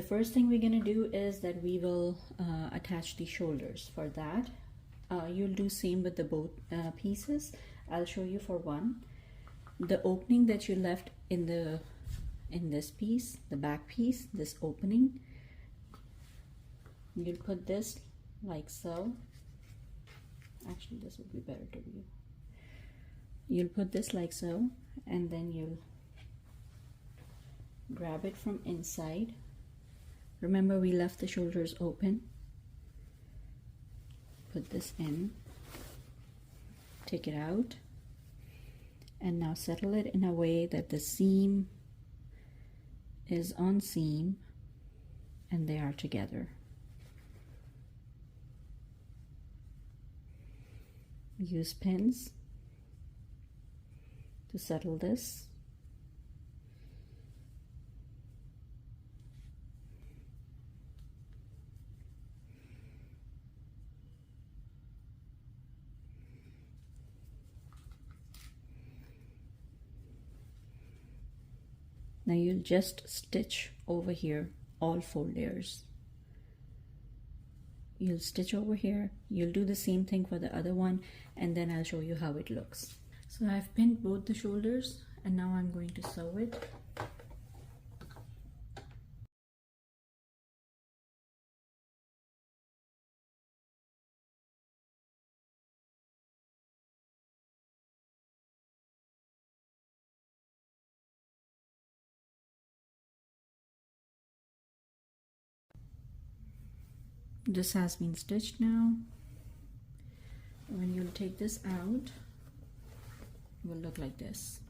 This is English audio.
the first thing we're going to do is that we will attach the shoulders. For that, you'll do same with the both pieces. I'll show you for one. The opening that you left in this piece, the back piece, this opening, you'll put this like so. Actually, this would be better to view. You'll put this like so, and then you'll grab it from inside. Remember, we left the shoulders open. Put this in, take it out, and now settle it in a way that the seam is on seam and they are together. Use pins to settle this. Now you'll just stitch over here all 4 layers. You'll stitch over here, you'll do the same thing for the other one, and then I'll show you how it looks. So I've pinned both the shoulders, and now I'm going to sew it. This has been stitched now. When you'll take this out, it will look like this.